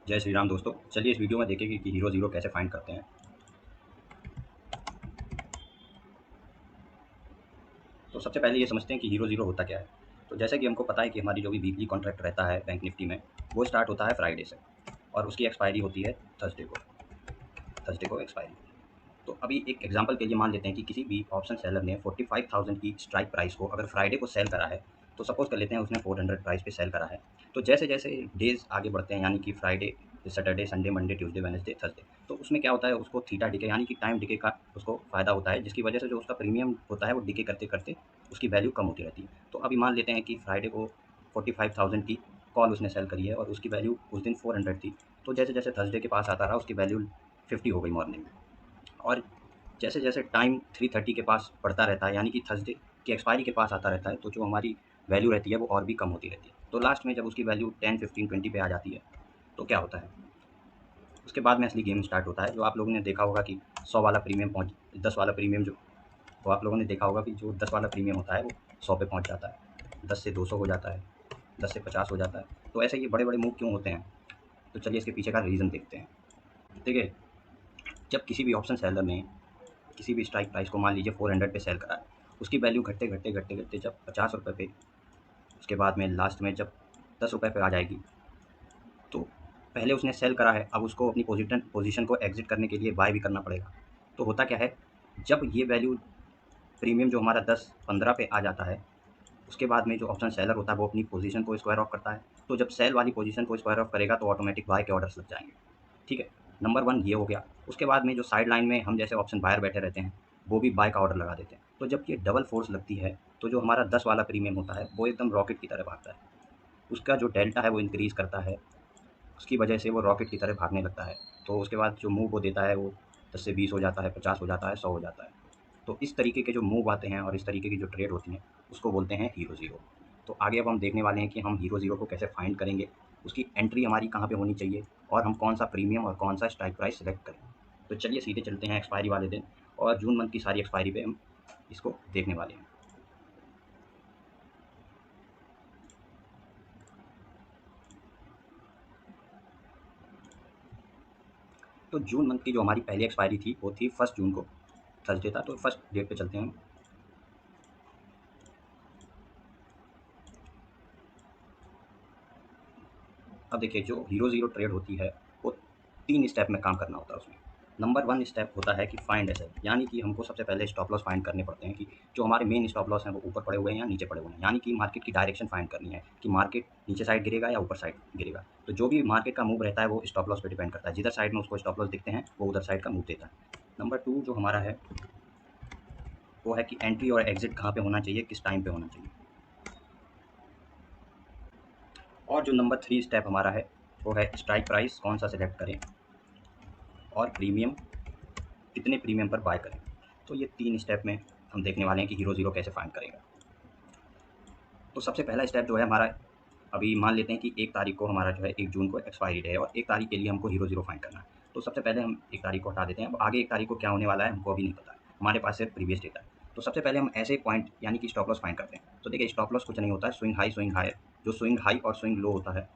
जय श्री राम दोस्तों। चलिए इस वीडियो में देखेंगे कि हीरो ज़ीरो कैसे फाइंड करते हैं। तो सबसे पहले ये समझते हैं कि हीरो ज़ीरो होता क्या है। तो जैसे कि हमको पता है कि हमारी जो भी वीकली कॉन्ट्रैक्ट रहता है बैंक निफ्टी में, वो स्टार्ट होता है फ्राइडे से और उसकी एक्सपायरी होती है थर्सडे को एक्सपायरी। तो अभी एक एग्जांपल के लिए मान लेते हैं कि किसी भी ऑप्शन सेलर ने 45,000 की स्ट्राइक प्राइस को अगर फ्राइडे को सेल करा है, तो सपोज़ कर लेते हैं उसने 400 प्राइस पे सेल करा है। तो जैसे-जैसे डेज़ आगे बढ़ते हैं, यानी कि Friday, Saturday, Sunday, Monday, Tuesday, Wednesday, Thursday, तो उसमें क्या होता है, उसको थीटा डिके यानी कि टाइम डिके का उसको फ़ायदा होता है, जिसकी वजह से जो उसका प्रीमियम होता है वो डिके करते-करते उसकी वैल्यू कम होती रहती है। तो अभी मान लेते हैं कि फ्राइडे को 45,000 की कॉल उसने सेल करी है और उसकी वैल्यू उस दिन 400 थी। तो जैसे-जैसे थर्सडे के पास आता रहा, उसकी वैल्यू 50 हो गई मॉर्निंग में। और जैसे-जैसे टाइम 3:30 के पास बढ़ता रहता है, यानी कि थर्सडे की एक्सपायरी के पास आता रहता है, तो जो हमारी वैल्यू रहती है वो और भी कम होती रहती है। तो लास्ट में जब उसकी वैल्यू 10, 15, 20 पे आ जाती है, तो क्या होता है, उसके बाद में असली गेम स्टार्ट होता है। जो आप लोगों ने देखा होगा कि 100 वाला प्रीमियम पहुँच 10 वाला प्रीमियम जो, तो आप लोगों ने देखा होगा कि जो 10 वाला प्रीमियम होता है वो 100 पे पहुँच जाता है, 10 से 200 हो जाता है, 10 से 50 हो जाता है। तो ऐसे ये बड़े-बड़े मूव क्यों होते हैं? तो चलिए इसके पीछे का रीज़न देखते हैं। देखिए, जब किसी भी ऑप्शन सेलर ने किसी भी स्ट्राइक प्राइस को मान लीजिए 400 पे सेल करा है, उसकी वैल्यू घटते-घटते जब ₹50 पे, उसके बाद में लास्ट में जब ₹10 पे आ जाएगी, तो पहले उसने सेल करा है, अब उसको अपनी पोजीशन को एग्ज़िट करने के लिए बाय भी करना पड़ेगा। तो होता क्या है, जब ये वैल्यू प्रीमियम जो हमारा 10-15 पे आ जाता है, उसके बाद में जो ऑप्शन सेलर होता है वो अपनी पोजीशन को स्क्वायर ऑफ करता है। तो जब सेल वाली पोजीशन को स्क्वायर ऑफ करेगा तो ऑटोमेटिक बाय के ऑर्डर्स लग जाएँगे। ठीक है, नंबर 1 ये हो गया। उसके बाद में जो साइड लाइन में हम जैसे ऑप्शन बायर बैठे रहते हैं, वो भी बाय का ऑर्डर लगा देते हैं। तो जब ये डबल फोर्स लगती है, तो जो हमारा 10 वाला प्रीमियम होता है, वो एकदम रॉकेट की तरह भागता है। उसका जो डेल्टा है वो इंक्रीज़ करता है, उसकी वजह से वो रॉकेट की तरह भागने लगता है। तो उसके बाद जो मूव वो देता है वो 10 से 20 हो जाता है, 50 हो जाता है, 100 हो जाता है। तो इस तरीके के जो मूव आते हैं और इस तरीके की जो ट्रेड होती हैं, उसको बोलते हैं हीरो ज़ीरो। तो आगे अब हम देखने वाले हैं कि हम हीरो ज़ीरो को कैसे फाइंड करेंगे, उसकी एंट्री हमारी कहाँ पे होनी चाहिए और हम कौन-सा प्रीमियम और कौन-सा स्ट्राइक प्राइस सेलेक्ट करें। तो चलिए सीधे चलते हैं एक्सपायरी वाले दिन और जून मंथ की सारी एक्सपायरी पे हम इसको देखने वाले हैं। तो जून मंथ की जो हमारी पहली एक्सपायरी थी, वो थी 1 जून को, थर्सडे था, तो फर्स्ट डेट पे चलते हैं। अब देखिए, जो हीरो ज़ीरो ट्रेड होती है, वो 3 स्टेप में काम करना होता है उसमें। नंबर 1 स्टेप होता है कि फाइंड एसएल, यानी कि हमको सबसे पहले स्टॉप लॉस फाइंड करने पड़ते हैं कि जो हमारे मेन स्टॉप लॉस हैं वो ऊपर पड़े हुए हैं या नीचे पड़े हुए हैं। यानी कि मार्केट की डायरेक्शन फाइंड करनी है कि मार्केट नीचे साइड गिरेगा या ऊपर साइड गिरेगा। तो जो भी मार्केट का मूव रहता है वो स्टॉप लॉस पे डिपेंड करता है। जिधर साइड में उसको स्टॉप लॉस दिखते हैं, वो उधर साइड का मूव देता है। नंबर 2 जो हमारा है, वो है कि एंट्री और एग्ज़िट कहाँ पे होना चाहिए, किस टाइम पे होना चाहिए। और जो नंबर 3 स्टेप हमारा है, वो है स्ट्राइक प्राइस कौन-सा सेलेक्ट करें और प्रीमियम कितने प्रीमियम पर बाय करें। तो ये 3 स्टेप में हम देखने वाले हैं कि हीरो ज़ीरो कैसे फाइंड करेगा। तो सबसे पहला स्टेप जो है हमारा, अभी मान लेते हैं कि 1 तारीख को हमारा जो है 1 जून को एक्सपायरी डे है और 1 तारीख के लिए हमको हीरो ज़ीरो फाइंड करना है। तो सबसे पहले हम 1 तारीख को हटा देते हैं। अब आगे 1 तारीख को क्या होने वाला है हमको अभी नहीं पता है। हमारे पास सिर्फ प्रीवियस डेटा है। तो सबसे पहले हम ऐसे पॉइंट यानी कि स्टॉप लॉस फाइंड करते हैं। तो देखिए, स्टॉप लॉस कुछ नहीं होता है, स्विंग हाई, जो स्विंग हाई और स्विंग लो होता है,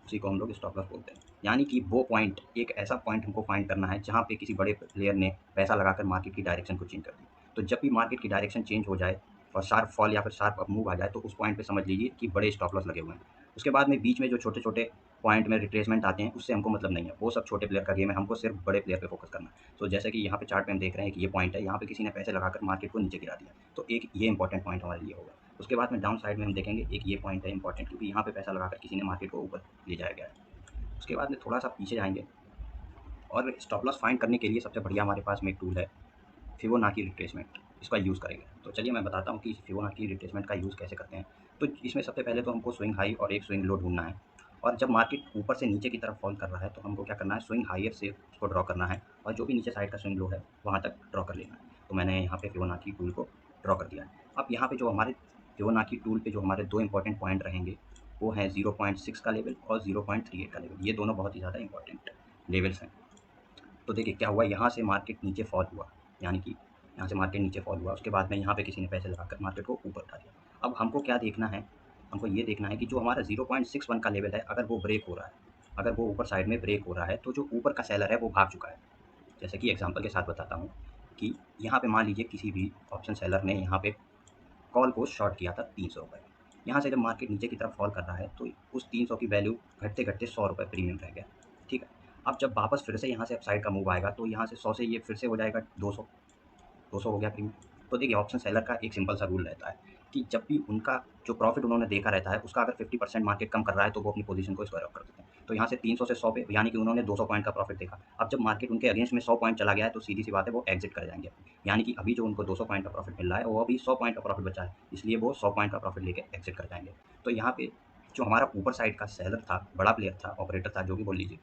उसी को हम लोग स्टॉप लॉस बोलते हैं। यानी कि वो पॉइंट, एक ऐसा पॉइंट हमको फाइंड करना है जहाँ पे किसी बड़े प्लेयर ने पैसा लगाकर मार्केट की डायरेक्शन को चेंज कर दी। तो जब भी मार्केट की डायरेक्शन चेंज हो जाए और शार्प फॉल या फिर शार्प अप मूव आ जाए, तो उस पॉइंट पे समझ लीजिए कि बड़े स्टॉप लॉस लगे हुए हैं। उसके बाद में बीच में जो छोटे-छोटे पॉइंट में रिट्रेसमेंट आते हैं, उससे हमको मतलब नहीं है। वो सब छोटे प्लेयर का गेम है, हमको सिर्फ बड़े प्लेयर पे फोकस करना है। तो जैसे कि यहाँ पे चार्ट पे हम देख रहे हैं कि ये पॉइंट है, यहाँ पे किसी ने पैसे लगाकर मार्केट को नीचे गिरा दिया। तो एक ये इंपॉर्टेंट पॉइंट हमारे लिए होगा। उसके बाद में डाउन साइड में हम देखेंगे, एक ये पॉइंट है इंपॉर्टेंट, क्योंकि यहाँ पे पैसा लगाकर किसी ने मार्केट को ऊपर ले जाया गया है। उसके बाद में थोड़ा-सा पीछे जाएँगे और स्टॉप लॉस फाइंड करने के लिए सबसे बढ़िया हमारे पास में एक टूल है, फिबोनाची रिट्रेसमेंट। इसका यूज़ करेंगे। तो चलिए मैं बताता हूँ कि फिबोनाची रिट्रेसमेंट का यूज़ कैसे करते हैं। तो इसमें सबसे पहले तो हमको स्विंग हाई और एक स्विंग लो ढूँढना है और जब मार्केट ऊपर से नीचे की तरफ फॉल कर रहा है, तो हमको क्या करना है, स्विंग हायर से उसको ड्रॉ करना है और जो भी नीचे साइड का स्विंग लो है, वहाँ तक ड्रॉ कर लेना है। तो मैंने यहाँ पे फिबोनाची टूल को ड्रॉ कर दिया है। अब यहाँ पे जो हमारे फिबोनाची टूल पे जो हमारे 2 इंपॉर्टेंट पॉइंट रहेंगे, वो हैं 0.6 का लेवल और 0.38 का लेवल। ये दोनों बहुत ही ज़्यादा इंपॉर्टेंट लेवल्स हैं। तो देखिए क्या हुआ, यहाँ से मार्केट नीचे फॉल हुआ, यानी कि यहाँ से मार्केट नीचे फॉल हुआ, उसके बाद में यहाँ पे किसी ने पैसे लगाकर मार्केट को ऊपर उठा दिया। अब हमको क्या देखना है, हमको ये देखना है कि जो हमारा 0.61 का लेवल है, अगर वो ब्रेक हो रहा है, अगर वो ऊपर साइड में ब्रेक हो रहा है तो जो ऊपर का सेलर है वो भाग चुका है। जैसे कि एग्जांपल के साथ बताता हूँ कि यहाँ पे मान लीजिए किसी भी ऑप्शन सेलर ने यहाँ पे कॉल को शॉर्ट किया था 300 रुपये। यहाँ से जब मार्केट नीचे की तरफ फॉल कर रहा है तो उस 300 की वैल्यू घटते-घटते 100 रुपये प्रीमियम रह गया, ठीक है। अब जब वापस फिर से यहाँ से अपसाइड का मूव आएगा तो यहाँ से 100 से ये फिर से हो जाएगा 200, 200 हो गया प्रीमियम। तो देखिए ऑप्शन सेलर का एक सिंपल सा रूल रहता है कि जब भी उनका जो प्रॉफिट उन्होंने देखा रहता है उसका अगर 50% मार्केट कम कर रहा है तो वो अपनी पोजीशन को स्क्वायर ऑफ कर देते हैं। तो यहाँ से 300 से 100 पे यानी कि उन्होंने 200 पॉइंट का प्रॉफिट देखा। अब जब मार्केट उनके अगेंस्ट में 100 पॉइंट चला गया है तो सीधी सी बात है वो एग्जिट कर जाएंगे। यानी कि अभी जो उनको 200 पॉइंट का प्रॉफिट मिल रहा है वो अभी 100 पॉइंट का प्रॉफिट बचा है, इसलिए वो 100 पॉइंट का प्रॉफिट लेके एग्जिट कर जाएंगे। तो यहाँ पे जो हमारा ऊपर साइड का सेलर था, बड़ा प्लेयर था, ऑपरेटर था, जो भी बोल लीजिए,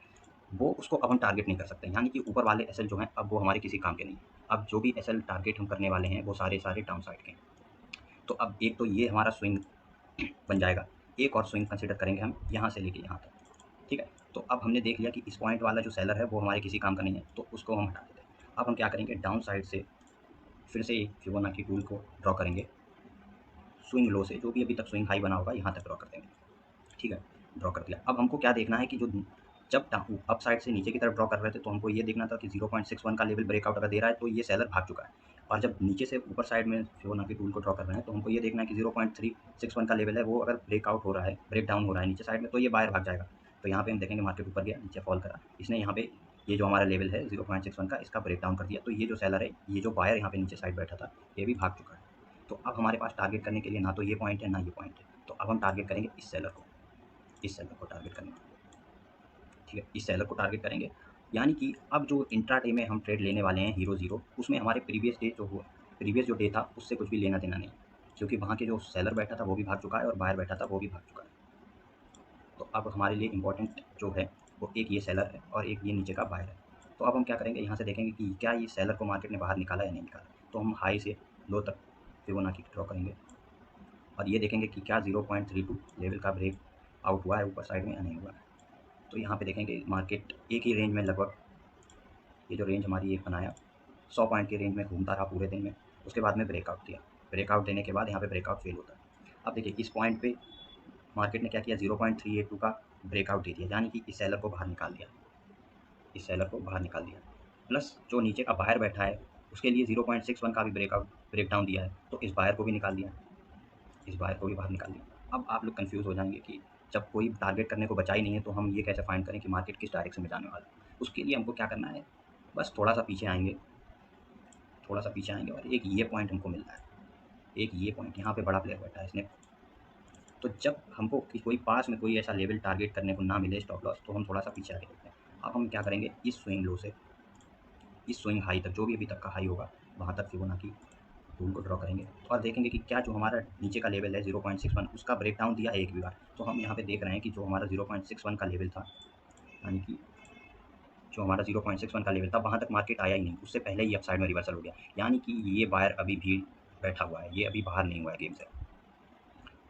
वो उसको अब हम टारगेट नहीं कर सकते। यानी कि ऊपर वाले एसएल जो हैं अब वो हमारे किसी काम के नहीं। अब जो भी एसएल टारगेट हम करने वाले हैं वो सारे डाउन साइड के हैं। तो अब एक तो ये हमारा स्विंग बन जाएगा, एक और स्विंग कंसीडर करेंगे हम यहाँ से लेके यहाँ तक, ठीक है। तो अब हमने देख लिया कि इस पॉइंट वाला जो सेलर है वो हमारे किसी काम का नहीं है, तो उसको हम हटा देते हैं। अब हम क्या करेंगे, डाउन साइड से फिर से एक फिबोनाची टूल को ड्रॉ करेंगे, स्विंग लो से जो भी अभी तक स्विंग हाई बना होगा यहाँ तक ड्रॉ कर देंगे, ठीक है। ड्रॉ कर दिया। अब हमको क्या देखना है कि जो जब अप साइड से नीचे की तरफ ड्रॉ कर रहे थे तो हमको ये देखना था कि 0.61 का लेवल ब्रेकआउट अगर दे रहा है तो ये सेलर भाग चुका है। और जब नीचे से ऊपर साइड में फिबोनाची टूल को ड्रॉ कर रहे हैं तो हमको ये देखना है कि 0.361 का लेवल है वो अगर ब्रेकआउट हो रहा है, ब्रेक डाउन हो रहा है नीचे साइड में, तो ये बाहर भाग जाएगा। तो यहाँ पे हम देखेंगे मार्केट ऊपर गया, नीचे फॉल करा, इसने यहाँ पे ये जो हमारा लेवल है 0.61 का इसका ब्रेक डाउन कर दिया। तो ये जो सेलर है, ये जो बायर यहाँ पे नीचे साइड बैठा था, ये भी भाग चुका है। तो अब हमारे पास टारगेट करने के लिए ना तो ये पॉइंट है ना ये पॉइंट है। तो अब हम टारगेट करेंगे इस सेलर को, इस सेलर को टारगेट करेंगे, ठीक है। इस सेलर को टारगेट करेंगे। यानी कि अब जो इंट्राडे में हम ट्रेड लेने वाले हैं हीरो ज़ीरो, उसमें हमारे प्रीवियस जो डे था उससे कुछ भी लेना देना नहीं, क्योंकि वहाँ के जो सेलर बैठा था वो भी भाग चुका है और बायर बैठा था वो भी भाग चुका है। तो अब हमारे लिए इम्पोर्टेंट जो है वो एक ये सेलर है और एक ये नीचे का बायर है। तो अब हम क्या करेंगे, यहाँ से देखेंगे कि क्या ये सेलर को मार्केट ने बाहर निकाला या नहीं निकाला। तो हम हाई से लो तक फिबोनाची ड्रॉ करेंगे और ये देखेंगे कि क्या 0.32 लेवल का ब्रेक आउट हुआ है ऊपर साइड में या नहीं हुआ है। तो यहाँ पे देखेंगे मार्केट एक ही रेंज में लगभग, ये जो रेंज हमारी एक बनाया 100 पॉइंट की रेंज में घूमता रहा पूरे दिन में, उसके बाद में ब्रेकआउट दिया। ब्रेकआउट देने के बाद यहाँ पे ब्रेकआउट फेल होता है। अब देखिए इस पॉइंट पे मार्केट ने क्या किया, 0.382 का ब्रेकआउट दे दिया, यानी कि इस सेलर को बाहर निकाल दिया, इस सेलर को बाहर निकाल दिया। प्लस जो नीचे का बायर बैठा है उसके लिए 0.61 का भी ब्रेकडाउन दिया है, तो इस बायर को भी निकाल दिया, इस बायर को भी बाहर निकाल दिया। अब आप लोग कन्फ्यूज़ हो जाएंगे कि जब कोई टारगेट करने को बचा ही नहीं है तो हम ये कैसे फाइंड करें कि मार्केट किस डायरेक्शन में जाने वाला है। उसके लिए हमको क्या करना है, बस थोड़ा सा पीछे आएंगे, थोड़ा सा पीछे आएंगे और एक ये पॉइंट हमको मिल रहा है, एक ये पॉइंट यहाँ पे बड़ा प्लेयर बैठा है इसने। तो जब हमको कि कोई पास में कोई ऐसा लेवल टारगेट करने को ना मिले स्टॉप लॉस, तो हम थोड़ा सा पीछे आगे देखते हैं। अब हम क्या करेंगे, इस स्विंग लो से इस स्विंग हाई तक जो भी अभी तक का हाई होगा वहाँ तक फिबोनाची टूल को ड्रॉ करेंगे और देखेंगे कि क्या जो हमारा नीचे का लेवल है 0.61 उसका ब्रेक डाउन दिया है एक भी बार। तो हम यहाँ पे देख रहे हैं कि जो हमारा 0.61 का लेवल था, यानी कि जो हमारा 0.61 का लेवल था वहाँ तक मार्केट आया ही नहीं, उससे पहले ही अपसाइड में रिवर्सल हो गया। यानी कि ये बायर अभी भी बैठा हुआ है, ये अभी बाहर नहीं हुआ है गेम से,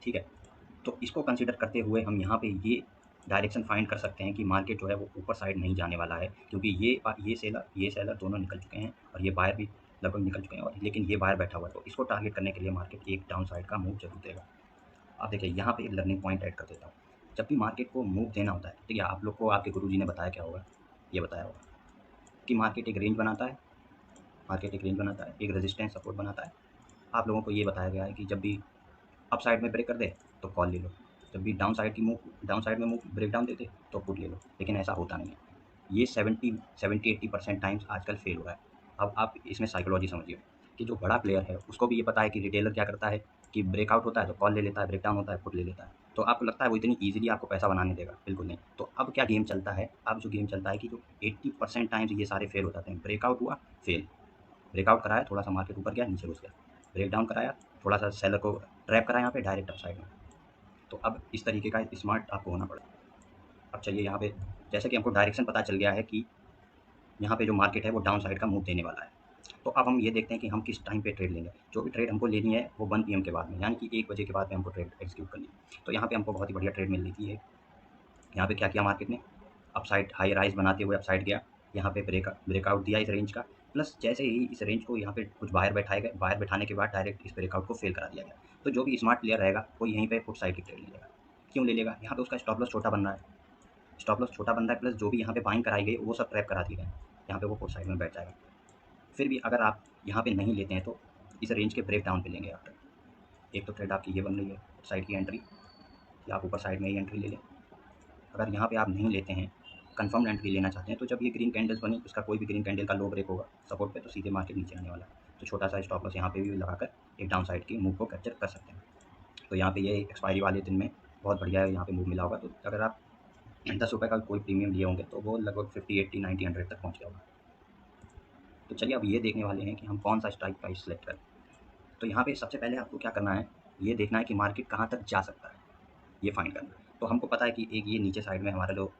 ठीक है। तो इसको कंसीडर करते हुए हम यहाँ पे ये डायरेक्शन फाइंड कर सकते हैं कि मार्केट जो है वो ऊपर साइड नहीं जाने वाला है, क्योंकि ये सेलर दोनों निकल चुके हैं और ये बायर भी लगभग निकल चुके हैं, और लेकिन ये बायर बैठा हुआ है। तो इसको टारगेट करने के लिए मार्केट एक डाउन साइड का मूव जरूर देगा। आप देखिए यहाँ पे एक लर्निंग पॉइंट ऐड कर देता हूँ। जब भी मार्केट को मूव देना होता है, ठीक है, आप लोग को आपके गुरुजी ने बताया क्या होगा, ये बताया होगा कि मार्केट एक रेंज बनाता है, मार्केट एक रेंज बनाता है, एक रेजिस्टेंस सपोर्ट बनाता है। आप लोगों को ये बताया गया है कि जब भी अप साइड में ब्रेक कर दे तो कॉल ले लो, जब भी डाउन साइड में मूव ब्रेक डाउन देते तो पुट ले लो, लेकिन ऐसा होता नहीं है। ये 70-80% टाइम्स आजकल फेल हो रहा है। अब आप इसमें साइकोलॉजी समझिए कि जो बड़ा प्लेयर है उसको भी ये पता है कि रिटेलर क्या करता है कि ब्रेकआउट होता है तो कॉल ले लेता है, ब्रेक डाउन होता है पुट ले लेता है। तो आपको लगता है वो इतनी ईजिली आपको पैसा बनाने देगा? बिल्कुल नहीं। तो अब क्या गेम चलता है, अब जो गेम चलता है कि जो 80% टाइम्स ये सारे फेल हो जाते हैं। ब्रेकआउट हुआ, फेल, ब्रेकआउट कराया, थोड़ा सा मार्केट ऊपर गया, नीचे घुस गया, ब्रेक डाउन कराया, थोड़ा सा सेलर को ट्रैप करा यहाँ पे डायरेक्ट अप साइड में। तो अब इस तरीके का स्मार्ट आपको होना पड़ेगा। अब चलिए यहाँ पे जैसे कि हमको डायरेक्शन पता चल गया है कि यहाँ पे जो मार्केट है वो डाउन साइड का मूव देने वाला है, तो अब हम ये देखते हैं कि हम किस टाइम पे ट्रेड लेंगे। जो भी ट्रेड हमको लेनी है वो 1 PM के बाद में, यानी कि 1 बजे के बाद में हमको ट्रेड एग्जीक्यूट करनी है। तो यहाँ पे हमको बहुत ही बढ़िया ट्रेड मिल रही थी। यहाँ पे क्या किया मार्केट ने, अपसाइड हाई राइज बनाते हुए अपसाइड गया, यहाँ पे ब्रेकआउट दिया इस रेंज का, प्लस जैसे ही इस रेंज को यहाँ पे कुछ बाहर बैठाए गए, बाहर बैठाने के बाद डायरेक्ट इस ब्रेकआउट को फेल करा दिया गया। तो जो भी स्मार्ट प्लेयर रहेगा वो यहीं पे पुट साइड की ट्रेड ले लेगा। क्यों ले लेगा, यहाँ पे उसका स्टॉप लॉस छोटा बन रहा है, स्टॉप लॉस छोटा बन रहा है, प्लस जो भी यहाँ पे बाइंग कराई गई वो सब ट्रैप करा दी गई, यहाँ पे वो पुट साइड में बैठ जाएगा। फिर भी अगर आप यहाँ पे नहीं लेते हैं तो इस रेंज के ब्रेक डाउन पे लेंगे आफ्टर। एक तो ट्रेड आपकी ये बन रही है साइड की एंट्री, कि आप ऊपर साइड में ही एंट्री ले लें। अगर यहाँ पे आप नहीं लेते हैं, कंफर्म एंट्री लेना चाहते हैं, तो जब ये ग्रीन कैंडल्स बनी, उसका कोई भी ग्रीन कैंडल का लो ब्रेक होगा सपोर्ट पे, तो सीधे मार्केट नीचे आने वाला है। तो छोटा सा स्टॉप लॉस यहाँ पे भी लगाकर एक डाउन साइड की मूव को कैप्चर कर सकते हैं। तो यहाँ पे ये एक्सपायरी वाले दिन में बहुत बढ़िया है, यहाँ पे मूव मिला होगा। तो अगर आप 10 रुपये का कोई प्रीमियम लिए होंगे तो वो लगभग 50, 80, 90, 100 तक पहुँच गया होगा। तो चलिए अब ये देखने वाले हैं कि हम कौन सा स्ट्राइक प्राइस सेलेक्ट करें। तो यहाँ पे सबसे पहले आपको क्या करना है, ये देखना है कि मार्केट कहाँ तक जा सकता है, ये फाइंड करना है। तो हमको पता है कि एक ये नीचे साइड में हमारा जो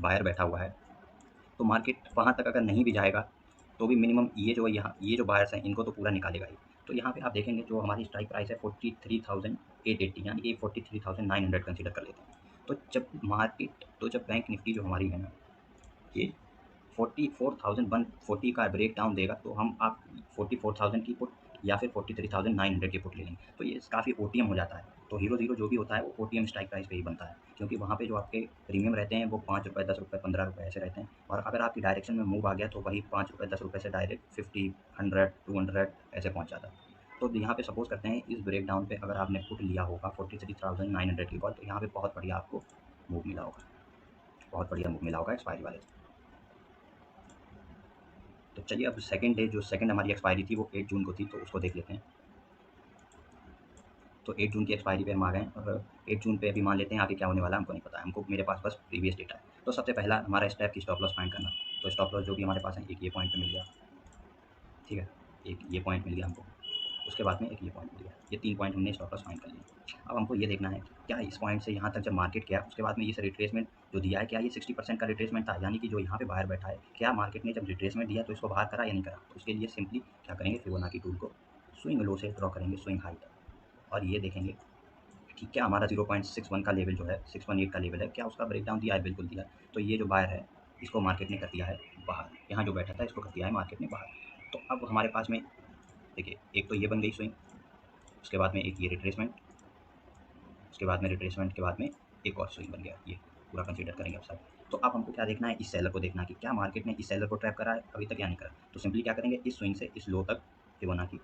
बायर बैठा हुआ है, तो मार्केट वहाँ तक अगर नहीं भी जाएगा तो भी मिनिमम ये जो बायर्स हैं इनको तो पूरा निकालेगा ही। तो यहाँ पे आप देखेंगे जो हमारी स्ट्राइक प्राइस है 43,880, यानी कि 43,900 कंसीडर कर लेते हैं। तो जब बैंक निफ्टी जो हमारी है ना, ये 44,140 का ब्रेक डाउन देगा, तो हम आप 44,000 की पुट या फिर 43,900 की पुट ले लेंगे। तो ये काफ़ी ओटीएम हो जाता है। तो हीरो ज़ीरो जो भी होता है वो ओटीएम स्ट्राइक प्राइस पे ही बनता है, क्योंकि वहाँ पे जो आपके प्रीमियम रहते हैं वो ₹5, ₹10, ₹15 ऐसे रहते हैं। और अगर आपकी डायरेक्शन में मूव आ गया तो वही ₹5, ₹10 से डायरेक्ट 50, 100, 200 ऐसे पहुँच जाता है। तो यहाँ पे सपोज़ करते हैं इस ब्रेक डाउन पे अगर आपने पुट लिया होगा 43,900 की कॉल, तो यहाँ पे बहुत बढ़िया आपको मूव मिला होगा, बहुत बढ़िया मूव मिला होगा एक्सपायरी वाले। तो चलिए अब जो सेकंड हमारी एक्सपायरी थी वो 8 जून को थी, तो उसको देख लेते हैं। तो 8 जून की एक्सपायरी पे हम आ गए, और 8 जून पे अभी मान लेते हैं आगे क्या होने वाला है हमको नहीं पता है, हमको मेरे पास बस प्रीवियस डेटा है। तो सबसे पहला हमारा स्टेप की स्टॉप लॉस फाइंड करना। तो स्टॉप लॉस जो भी हमारे पास है, एक ये पॉइंट पे मिल गया, ठीक है, एक ये पॉइंट मिल गया हमको, उसके बाद में एक ये पॉइंट मिल गया, ये 3 पॉइंट हमने स्टॉप लॉस फाइंड कर लिए। अब हमको ये देखना है कि क्या इस पॉइंट से यहाँ तक जब मार्केट गया उसके बाद में ये रिट्रेसमेंट जो दिया है, क्या ये 60% का रिट्रेसमेंट था, यानी कि जो यहाँ पे बाहर बैठा है, क्या मार्केट ने जब रिट्रेसमेंट दिया तो इसको बाहर करा या नहीं करा। तो उसके लिए सिंपली क्या करेंगे, फिबोनाची टूल को स्विंग लो से ड्रॉ करेंगे स्विंग हाई तक, और ये देखेंगे कि क्या हमारा 0.61 का लेवल जो है, 618 का लेवल है, क्या उसका ब्रेकडाउन दिया है, बिल्कुल दिया है। तो ये जो बायर है इसको मार्केट ने कर दिया है बाहर, यहाँ जो बैठा था इसको कर दिया है मार्केट ने बाहर। तो अब हमारे पास में देखिए, एक तो ये बन गई स्विंग, उसके बाद में एक ये रिट्रेसमेंट, उसके बाद में रिट्रेसमेंट के बाद में एक और स्विंग बन गया, ये पूरा कंसीडर करेंगे अब साइड। तो अब हमको क्या देखना है, इस सेलर को देखना है कि क्या मार्केट ने इस सेलर को ट्रैप करा है अभी तक या नहीं करा। तो सिंपली क्या करेंगे, इस स्विंग से इस लो तक फिबोनाची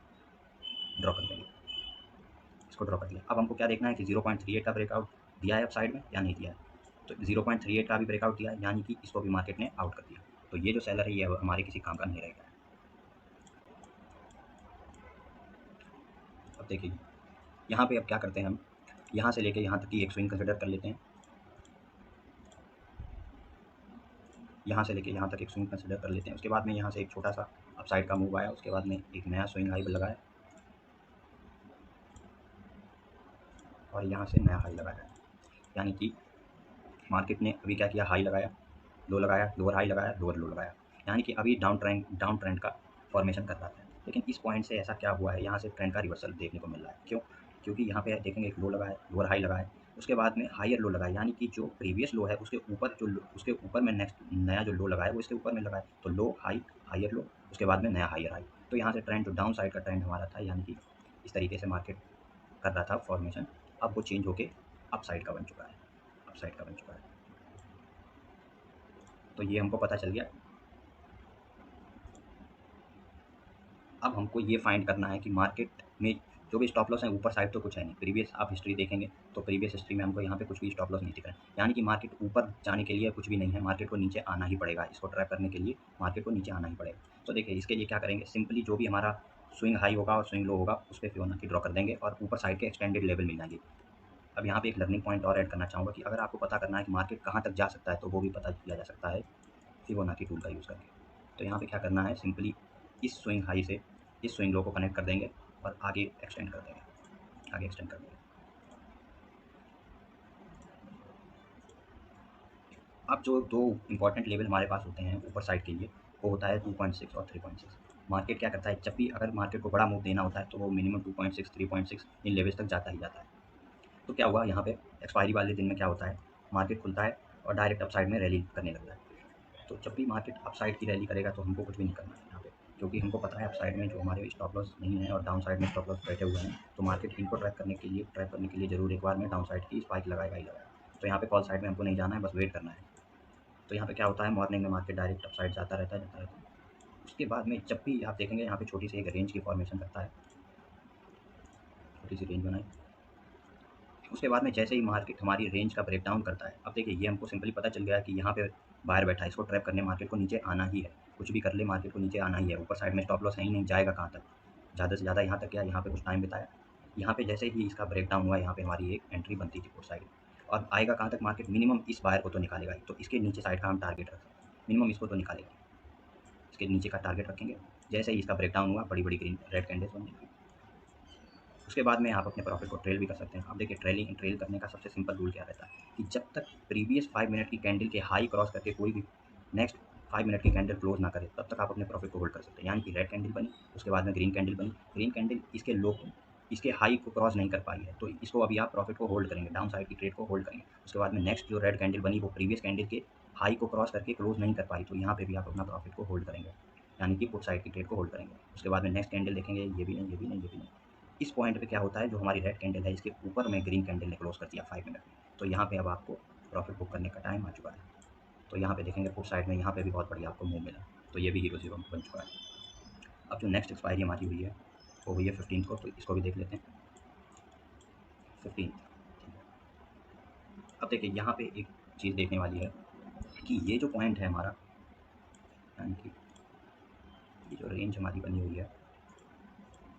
ड्रॉ कर देंगे, इसको ड्रॉ कर दिया। अब हमको क्या देखना है कि 0.38 का ब्रेकआउट दिया है अब साइड में या नहीं दिया है। तो 0.38 का भी ब्रेकआउट दिया है, यानी कि इसको भी मार्केट ने आउट कर दिया। तो ये जो सेलर है ये अब हमारे किसी काम का नहीं रहेगा। अब देखिए यहाँ पे अब क्या करते हैं, हम यहाँ से लेके यहाँ तक की एक स्विंग कंसिडर कर लेते हैं, यहाँ से लेके यहाँ तक एक स्विंग कंसिडर कर लेते हैं। उसके बाद में यहाँ से एक छोटा सा अप साइड का मूव आया, उसके बाद में एक नया स्विंग हाई लगाया, और यहाँ से नया हाई लगाया, यानी कि मार्केट ने अभी क्या किया, हाई लगाया, लो लगाया, लोअर हाई लगाया, लोअर लो लगाया, यानी कि अभी डाउन ट्रेंड का फॉर्मेशन कर रहा था। लेकिन इस पॉइंट से ऐसा क्या हुआ है, यहाँ से ट्रेंड का रिवर्सल देखने को मिल रहा है। क्यों? क्योंकि यहाँ पे देखेंगे एक लो लगाया, लोअर हाई लगाया, उसके बाद में हायर लो लगाया, यानी कि जो प्रीवियस लो है उसके ऊपर उसके ऊपर में नेक्स्ट नया जो लो लगाया वो इसके ऊपर में लगाया। तो लो हाई, हायर लो, उसके बाद में नया हायर हाई। तो यहाँ से ट्रेंड जो डाउन साइड का ट्रेंड हमारा था, यानी कि इस तरीके से मार्केट कर रहा था फॉर्मेशन, अब वो चेंज होके अप साइड का बन चुका है, अप साइड का बन चुका है। तो ये हमको पता चल गया। अब हमको ये फाइंड करना है कि मार्केट में जो भी स्टॉप लॉस है ऊपर साइड तो कुछ है नहीं। प्रीवियस आप हिस्ट्री देखेंगे तो प्रीवियस हिस्ट्री में हमको यहाँ पे कुछ भी स्टॉप लॉस नहीं दिख रहा है, यानी कि मार्केट ऊपर जाने के लिए कुछ भी नहीं है, मार्केट को नीचे आना ही पड़ेगा। इसको ट्रैप करने के लिए मार्केट को नीचे आना ही पड़ेगा। तो देखिए इसके लिए क्या करेंगे, सिंपली जो भी हमारा स्विंग हाई होगा और स्विंग लो होगा उस पर फिबोनाची ड्रॉ कर देंगे और ऊपर साइड के एक्सटेंडेड लेवल मिल जाएंगे। अब यहाँ पे एक लर्निंग पॉइंट और ऐड करना चाहूँगा कि अगर आपको पता करना है कि मार्केट कहाँ तक जा सकता है तो वो भी पता किया जा सकता है फिबोनाची टूल का यूज़ करके। तो यहाँ पे क्या करना है, सिंपली इस स्विंग हाई से इस स्विंग लो को कनेक्ट कर देंगे और आगे एक्सटेंड कर देंगे, आगे एक्सटेंड कर देंगे। अब जो दो इंपॉर्टेंट लेवल हमारे पास होते हैं ऊपर साइड के लिए, वो होता है 2.6 और 3.6। मार्केट क्या करता है, जब भी अगर मार्केट को बड़ा मूव देना होता है तो वो मिनिमम 2.6, 3.6 इन लेवल्स तक जाता ही जाता है। तो क्या हुआ यहाँ पे एक्सपायरी वाले दिन में क्या होता है, मार्केट खुलता है और डायरेक्ट अप साइड में रैली करने लगता है। तो जब भी मार्केट अप साइड की रैली करेगा तो हमको कुछ भी नहीं करना है यहाँ पे, क्योंकि हमको पता है अप साइड में जो हमारे स्टॉप लॉस नहीं है और डाउन साइड में स्टॉप लॉस बैठे हुए हैं, तो मार्केट इनको ट्रैक करने के लिए जरूर एक बार में डाउन साइड की स्पाइक लगाएगा ही लगाएगा। तो यहाँ पे कॉल साइड में हमको नहीं जाना है, बस वेट करना है। तो यहाँ पे क्या होता है, मॉर्निंग में मार्केट डायरेक्ट अपसाइड जाता रहता है। उसके बाद में जब भी आप देखेंगे यहाँ पे छोटी सी एक रेंज की फॉर्मेशन करता है, छोटी सी रेंज बनाई। उसके बाद में जैसे ही मार्केट हमारी रेंज का ब्रेक डाउन करता है, अब देखिए ये हमको सिंपली पता चल गया कि यहाँ पे बाहर बैठा है, इसको ट्रैप करने मार्केट को नीचे आना ही है। कुछ भी कर ले मार्केट को नीचे आना ही है, ऊपर साइड में स्टॉप लॉस है ही नहीं, जाएगा कहाँ तक, ज़्यादा से ज़्यादा यहाँ तक क्या, यहाँ पे कुछ टाइम बिताया। यहाँ पे जैसे ही इसका ब्रेक डाउन हुआ, यहाँ पे हमारी एक एंट्री बनती थी पुट साइड, और आएगा कहाँ तक मार्केट, मिनिमम इस बायर को तो निकालेगा ही। तो इसके नीचे साइड का हम टारगेट रखें, मिनिमम इसको तो निकालेगा, इसके नीचे का टारगेट रखेंगे। जैसे ही इसका ब्रेक डाउन हुआ, बड़ी बड़ी ग्रीन रेड कैंडल्स बनेगी। उसके बाद में आप अपने प्रॉफिट को ट्रेल भी कर सकते हैं। अब देखिए ट्रेल करने का सबसे सिंपल रूल क्या रहता है कि जब तक प्रीवियस 5 मिनट की कैंडल के हाई क्रॉस करके कोई भी नेक्स्ट 5 मिनट की कैंडल क्लोज ना करे, तब तक आप अपने प्रॉफिट को होल्ड कर सकते हैं। यानी कि रेड कैंडल बनी, उसके बाद में ग्रीन कैंडल बनी, ग्रीन कैंडल इसके लो इसके हाई को क्रॉस नहीं कर पाई है, तो इसको अभी आप प्रॉफिट को होल्ड करेंगे, डाउन साइड की ट्रेड को होल्ड करेंगे। उसके बाद में नेक्स्ट जो रेड कैंडल बनी वो प्रीवियस कैंडल के हाई को क्रॉस करके क्लोज नहीं कर पाई, तो यहाँ पे भी आप अपना प्रॉफिट को होल्ड करेंगे, यानी कि पुट साइड की ट्रेड को होल्ड करेंगे। उसके बाद में नेक्स्ट कैंडल देखेंगे, ये भी नहीं, ये भी नहीं, ये भी नहीं। इस पॉइंट पे क्या होता है, जो हमारी रेड कैंडल है इसके ऊपर में ग्रीन कैंडल ने क्लोज कर दिया 5 मिनट, तो यहाँ पे अब आपको प्रॉफिट बुक करने का टाइम आ चुका है। तो यहाँ पे देखेंगे पुट साइड में यहाँ पे भी बहुत बढ़िया आपको मूव मिला, तो ये भी हीरो जीरो बन चुका है। अब जो नेक्स्ट एक्सपायरी हमारी हुई है वो हुई है 15 को, तो इसको भी देख लेते हैं 15। अब देखिए यहाँ पे एक चीज़ देखने वाली है कि ये जो पॉइंट है हमारा, यानी कि ये जो रेंज हमारी बनी हुई है,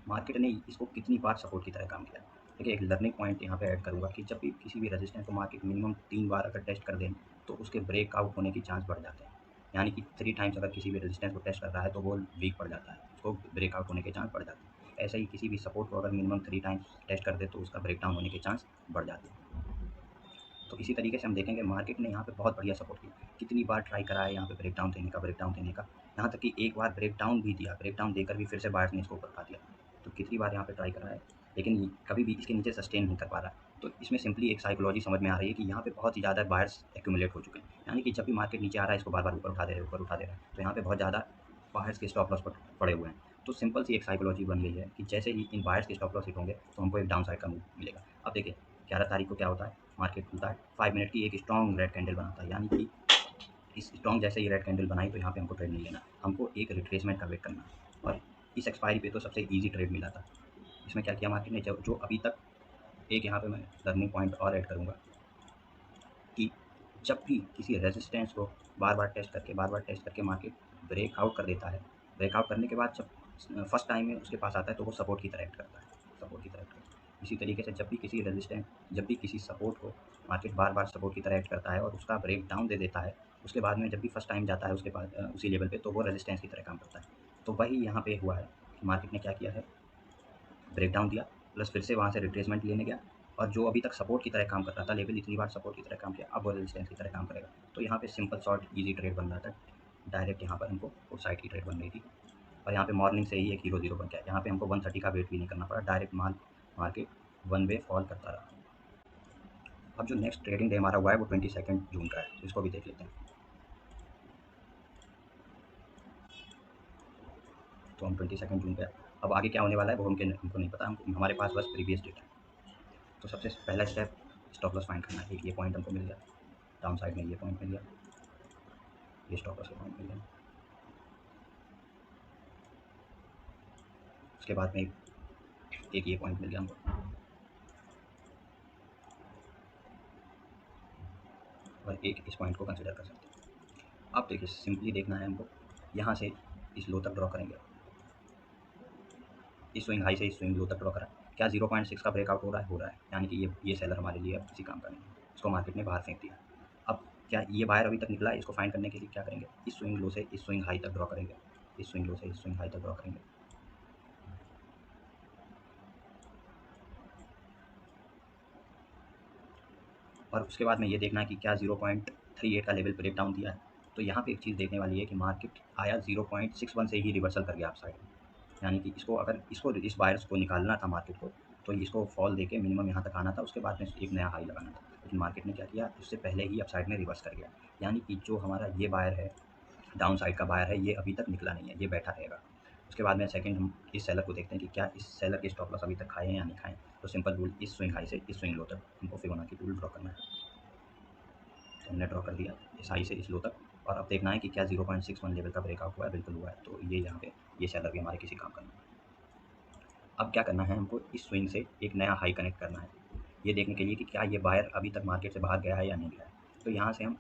मार्केट ने इसको कितनी बार सपोर्ट की तरह काम किया। देखिए एक लर्निंग पॉइंट यहाँ पे ऐड करूँगा कि जब भी किसी भी रेजिस्टेंस को मार्केट मिनिमम 3 बार अगर टेस्ट कर दें, तो उसके ब्रेकआउट होने की चांस बढ़ जाते हैं। यानी कि 3 टाइम्स अगर किसी भी रेजिस्टेंस को टेस्ट कर रहा है तो वो वीक पड़ जाता है, उसको ब्रेकआउट होने के चांस बढ़ जाते हैं। ऐसे ही किसी भी सपोर्ट को अगर मिनिमम 3 टाइम्स टेस्ट कर दे तो उसका ब्रेकडाउन होने के चांस बढ़ जाते हैं। तो इसी तरीके से हम देखेंगे मार्केट ने यहाँ पे बहुत बढ़िया सपोर्ट किया, कितनी बार ट्राई करा है यहाँ पे ब्रेकडाउन देने का, ब्रेकडाउन देने का, यहाँ तक कि एक बार ब्रेकडाउन भी दिया, ब्रेकडाउन देकर भी फिर से बायर्स ने इसको ऊपर खा दिया। तो कितनी बार यहाँ पे ट्राई करा है, लेकिन कभी भी इसके नीचे सस्टेन नहीं कर पा रहा। तो इसमें सिंपली एक साइकोलॉजी समझ में आ रही है कि यहाँ पे बहुत ही ज़्यादा बायर्स एक्यूमुलेट हो चुके हैं, यानी कि जब भी मार्केट नीचे आ रहा है इसको बार बार ऊपर उठा दे रहे हैं, ऊपर उठा दे रहे हैं, तो यहाँ पे बहुत ज़्यादा बायर्स के स्टॉप लॉस पर पड़े हुए हैं। तो सिंपल सी एक साइकोलॉजी बन गई है कि जैसे ही इन बायर्स के स्टॉप लॉस हिट होंगे तो हमको एक डाउन साइड का मूव मिलेगा। अब देखिए 11 तारीख को क्या होता है, मार्केट खुलता है, 5 मिनट की एक स्ट्रॉन्ग रेड कैंडल बनाता है, यानी कि इस स्ट्रॉन्ग जैसे ही रेड कैंडल बनाई तो यहाँ पे हमको ट्रेड नहीं लेना, हमको एक रिट्रेसमेंट का वेट करना है। और इस एक्सपायरी पे तो सबसे ईजी ट्रेड मिला था। इसमें क्या किया मार्केट ने, जो अभी तक एक यहाँ पे मैं लर्निंग पॉइंट और ऐड करूँगा कि जब भी किसी रेजिस्टेंस को बार बार टेस्ट करके मार्केट ब्रेकआउट कर देता है, ब्रेकआउट करने के बाद जब फर्स्ट टाइम में उसके पास आता है तो वो सपोर्ट की तरह एक्ट करता है, सपोर्ट की तरह एक्ट करता है। इसी तरीके से जब भी किसी सपोर्ट को मार्केट बार बार सपोर्ट की तरह एक्ट करता है और उसका ब्रेक डाउन दे देता है, उसके बाद में जब भी फर्स्ट टाइम जाता है उसके बाद उसी लेवल पे, तो वो रेजिस्टेंस की तरह काम करता है। तो वही यहाँ पे हुआ है कि मार्केट ने क्या किया है, ब्रेकडाउन दिया, प्लस फिर से वहाँ से रिट्रेसमेंट लेने गया, और जो अभी तक सपोर्ट की तरह काम कर रहा था, लेवल इतनी बार सपोर्ट की तरह काम किया, अब वो रेजिस्टेंस की तरह काम करेगा। तो यहाँ पे सिंपल शॉर्ट ईजी ट्रेड बन रहा था, डायरेक्ट यहाँ पर हमको उस साइड की ट्रेड बन रही थी। और यहाँ पे मॉर्निंग से ही एक हीरो जीरो बन गया, यहाँ पे हमको 130 का वेट भी नहीं करना पड़ा, direct market one way fall करता रहा। अब जो नेक्स्ट ट्रेडिंग डे हमारा हुआ है वो 22 जून का है, तो इसको भी देख लेते हैं। तो हम 22 जून पे, अब आगे क्या होने वाला है वो हमको नहीं पता, हमारे पास बस प्रीवियस डेटा है। तो सबसे पहला स्टेप स्टॉप लॉस फाइंड करना है। एक ये पॉइंट हमको मिल गया, डाउन साइड में ये पॉइंट मिल गया, ये स्टॉप लॉस का पॉइंट मिल गया। उसके बाद में एक ये पॉइंट मिल गया हमको, और एक इस पॉइंट को कंसिडर कर सकते हैं। अब देखिए सिंपली देखना है हमको, यहाँ से इस लो तक ड्रॉ करेंगे, इस स्विंग हाई से इस स्विंग लो तक ड्रॉ करा, क्या 0.6 का ब्रेकआउट हो रहा है, हो रहा है, यानी कि ये सेलर हमारे लिए अब किसी काम का नहीं है, इसको मार्केट ने बाहर फेंक दिया। अब क्या ये बाहर अभी तक निकला है, इसको फाइंड करने के लिए क्या करेंगे, इस स्विंग लो से इस स्विंग हाई तक ड्रॉ करेंगे, इस स्विंग लो से इस स्विंग हाई तक ड्रॉ करेंगे। और उसके बाद में ये देखना है कि क्या 0.38 का लेवल ब्रेक डाउन दिया है। तो यहाँ पे एक चीज़ देखने वाली है कि मार्केट आया 0.61 से ही रिवर्सल कर गया आप साइड, यानी कि इसको अगर इसको इस बायर्स को निकालना था मार्केट को, तो इसको फॉल देके मिनिमम यहाँ तक आना था, उसके बाद में एक नया हाई लगाना था, लेकिन मार्केट ने क्या किया, उससे पहले ही अपसाइड में रिवर्स कर गया। यानी कि जो हमारा ये बायर है, डाउन साइड का बायर है, ये अभी तक निकला नहीं है, ये बैठा रहेगा। उसके बाद में सेकंड हम इस सेलर को देखते हैं कि क्या इस सेलर के स्टॉप लॉस अभी तक खाए हैं या नहीं खाए। तो सिंपल रूल, इस स्विंग हाई से इस स्विंग लो तक हमको फिबोनाची टूल ड्रॉ करना है। हमने ड्रॉ कर दिया इस हाई से इस लो तक, और अब देखना है कि क्या 0.61 लेवल का ब्रेकआउट हुआ है। बिल्कुल हुआ है, तो ये यहाँ पे ये सेलर भी हमारे किसी काम का नहीं है। अब क्या करना है हमको, इस स्विंग से एक नया हाई कनेक्ट करना है, ये देखने के लिए कि क्या ये बायर अभी तक मार्केट से बाहर गया है या नहीं गया है। तो यहाँ से हम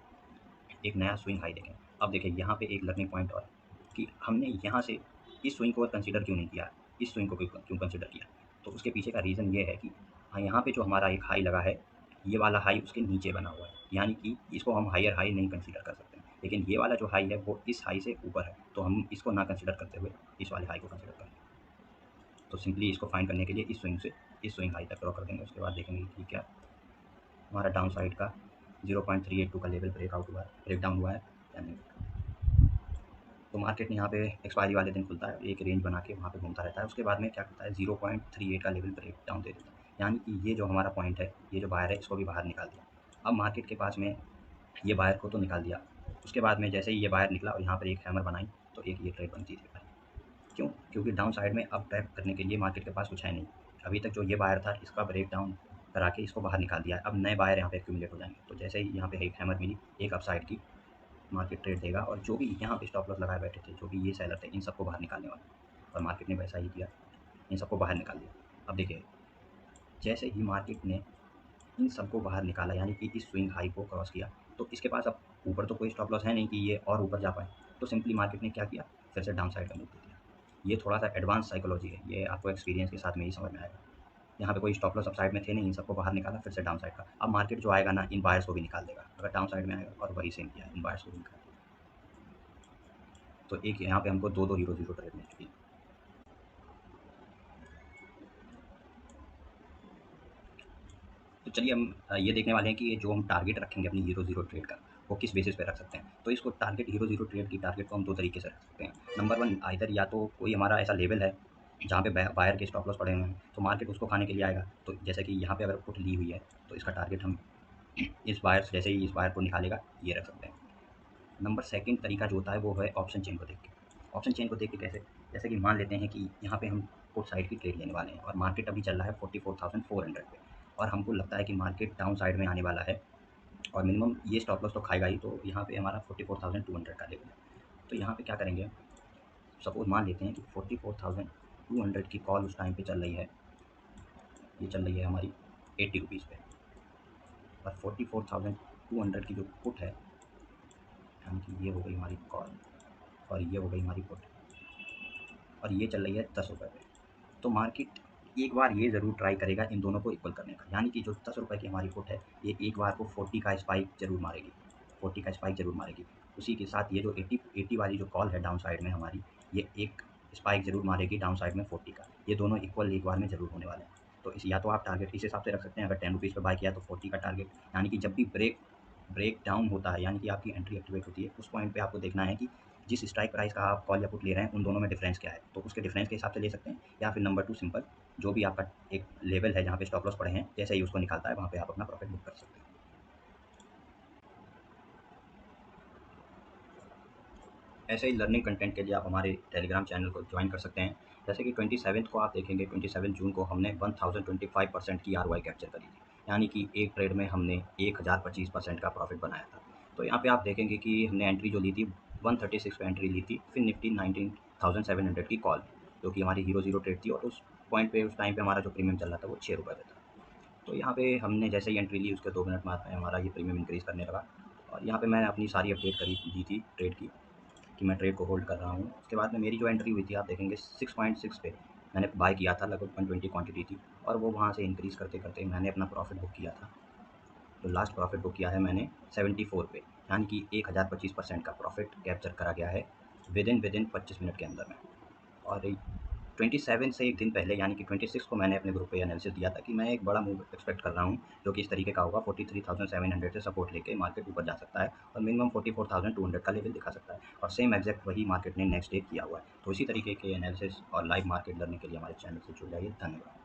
एक नया स्विंग हाई देखें। अब देखिए यहाँ पे एक लर्निंग पॉइंट और कि हमने यहाँ से इस स्विंग को कंसीडर क्यों नहीं किया, इस स्विंग को क्यों कंसीडर किया। तो उसके पीछे का रीज़न ये है कि हाँ, यहाँ पे जो हमारा एक हाई लगा है, ये वाला हाई उसके नीचे बना हुआ है, यानी कि इसको हम हायर हाई नहीं कंसीडर कर सकते। लेकिन ये वाला जो हाई है वो इस हाई से ऊपर है, तो हम इसको ना कंसीडर करते हुए इस वाले हाई को कंसीडर करें। तो सिंपली इसको फाइंड करने के लिए इस स्विंग से इस स्विंग हाई तक ड्रॉ कर देंगे। उसके बाद देखेंगे कि क्या हमारा डाउन साइड का 0.382 का लेवल ब्रेक डाउन हुआ है या नहीं। तो मार्केट यहाँ पे एक्सपायरी वाले दिन खुलता है, एक रेंज बना के वहाँ पे घूमता रहता है। उसके बाद में क्या करता है, 0.38 का लेवल ब्रेक डाउन दे देता है, यानी कि ये जो हमारा पॉइंट है, ये जो बायर है, इसको भी बाहर निकाल दिया। अब मार्केट के पास में ये बायर को तो निकाल दिया, उसके बाद में जैसे ही ये बायर निकला और यहाँ पर एक हैमर बनाई, तो एक ये ट्रेड बनती थी। क्यों? क्योंकि डाउन साइड में अब ट्रैप करने के लिए मार्केट के पास कुछ है नहीं। अभी तक जो ये बायर था, इसका ब्रेक डाउन करा के इसको बाहर निकाल दिया है। अब नए बायर यहाँ पे एक्यूमुलेट हो जाएंगे। तो जैसे ही यहाँ पे एक हैमर मिली, एक अप साइड की, मार्केट ट्रेड देगा, और जो भी यहाँ पे स्टॉप लॉस लगाए बैठे थे, जो भी ये सेलर थे, इन सबको बाहर निकालने वाला, और मार्केट ने वैसा ही किया, इन सबको बाहर निकाल दिया। अब देखिए जैसे ही मार्केट ने इन सबको बाहर निकाला, यानी कि इस स्विंग हाई को क्रॉस किया, तो इसके पास अब ऊपर तो कोई स्टॉप लॉस है नहीं कि ये और ऊपर जा पाए। तो सिंपली मार्केट ने क्या किया, फिर से डाउन साइड का मूव दे दिया। ये थोड़ा सा एडवांस साइकोलॉजी है, ये आपको एक्सपीरियंस के साथ में ही समझ में आएगा। यहाँ पे कोई स्टॉप लॉस अप साइड में थे नहीं, इन सबको बाहर निकाला, फिर से डाउन साइड का। अब मार्केट जो आएगा ना, इन बायर्स को भी निकाल देगा, अगर डाउन साइड में आएगा, और वही सेम किया, इन बायर्स को भी निकाल देगा। तो एक यहाँ पे हमको दो हीरो जीरो ट्रेड मिल चुकी है। तो चलिए हम ये देखने वाले हैं कि ये जो हम टारगेट रखेंगे अपनी हीरो जीरो ट्रेड का, वो किस बेसिस पे रख सकते हैं। तो इसको टारगेट हीरो जीरो ट्रेड की टारगेट को हम दो तरीके से रख सकते हैं। नंबर वन, आइदर या तो कोई हमारा ऐसा लेवल है जहाँ पे बायर के स्टॉप लॉस पड़े हुए हैं, तो मार्केट उसको खाने के लिए आएगा। तो जैसे कि यहाँ पे अगर पुट ली हुई है, तो इसका टारगेट हम इस बायर से, जैसे ही इस बायर को निकालेगा, ये रख सकते हैं। नंबर सेकंड तरीका जो होता है वो है ऑप्शन चेन को देख के। ऑप्शन चेन को देख के कैसे, जैसे कि मान लेते हैं कि यहाँ पे हम पुट साइड की ट्रेड लेने वाले हैं, और मार्केट अभी चल रहा है 44,400 पे, और हमको लगता है कि मार्केट डाउन साइड में आने वाला है, और मिनिमम ये स्टॉप लॉस तो खाएगा ही। तो यहाँ पे हमारा 44,200 का लेवल है। तो यहाँ पे क्या करेंगे, सपोज मान लेते हैं कि 44,200 की कॉल उस टाइम पे चल रही है, ये चल रही है हमारी 80 रुपीज़ पे, और 44,200 की जो पुट है, यानी कि ये हो गई हमारी कॉल, और ये हो गई हमारी पुट, और ये चल रही है 10 रुपये पे। तो मार्केट एक बार ये ज़रूर ट्राई करेगा इन दोनों को इक्वल करने का, यानी कि जो 10 रुपये की हमारी पुट है, ये एक बार को 40 का स्पाइक ज़रूर मारेगी, 40 का स्पाइक ज़रूर मारेगी। उसी के साथ ये जो 80 वाली जो कॉल है डाउन साइड में हमारी, ये एक स्पाइक ज़रूर मारेगी डाउन साइड में 40 का। ये दोनों इक्वल एक बार में ज़रूर होने वाले हैं। तो इस या तो आप टारगेट इस हिसाब से रख सकते हैं, अगर 10 रुपीज़ पे बाय किया तो 40 का टारगेट, यानी कि जब भी ब्रेक डाउन होता है, यानी कि आपकी एंट्री एक्टिवेट होती है, उस पॉइंट पे आपको देखना है कि जिस स्ट्राइक प्राइस का आप कॉल या पुट ले रहे हैं, उन दोनों में डिफरेंस क्या है। तो उसके डिफरेंस के हिसाब से ले सकते हैं, या फिर नंबर टू सिंपल, जो भी आपका एक लेवल है जहाँ पे स्टॉप लॉस पड़े हैं, जैसे ही उसको निकालता है, वहाँ पे आप अपना प्रॉफिट बुक कर सकते हैं। ऐसे ही लर्निंग कंटेंट के लिए आप हमारे टेलीग्राम चैनल को ज्वाइन कर सकते हैं। जैसे कि 27 को आप देखेंगे, 27 जून को हमने 1025% की ROI कैप्चर करी थी, यानी कि एक ट्रेड में हमने 1025% का प्रॉफिट बनाया था। तो यहाँ पे आप देखेंगे कि हमने एंट्री जो ली थी 136 पे एंट्री ली थी, फिर निफ्टी 19,700 की कॉल, जो कि हमारी हीरो जीरो ट्रेड थी, और उस पॉइंट पे उस टाइम पे हमारा जो प्रीमियम चल रहा था वो 6 रुपये पे था। तो यहाँ पे हमने जैसे ही एंट्री ली, उसके 2 मिनट बाद में हमारा ये प्रीमियम इंक्रीज़ करने लगा, और यहाँ पे मैंने अपनी सारी अपडेट करी दी थी ट्रेड की, कि मैं ट्रेड को होल्ड कर रहा हूँ। उसके बाद में मेरी जो एंट्री हुई थी, आप देखेंगे 6.6 पे मैंने बाय किया था, लगभग 120 क्वांटिटी थी, और वो वहाँ से इंक्रीज़ करते करते मैंने अपना प्रॉफिट बुक किया था। तो लास्ट प्रॉफिट बुक किया है मैंने 74 पे, यानी कि 1025% का प्रॉफिट कैप्चर करा गया है विदिन 25 मिनट के अंदर में। और 27 से एक दिन पहले, यानी कि 26 को मैंने अपने ग्रुप पे एनालिसिस दिया था कि मैं एक बड़ा मूव एक्सपेक्ट कर रहा हूँ, जो कि इस तरीके का होगा, 43,700 से सपोर्ट लेके मार्केट ऊपर जा सकता है, और मिनिमम 44,200 का लेवल दिखा सकता है, और सेम एग्जैक्ट वही मार्केट ने नेक्स्ट डे किया हुआ है। तो इसी तरीके के एनालिसिस और लाइव मार्केट लर्निंग के लिए हमारे चैनल से जुड़ जाइए। धन्यवाद।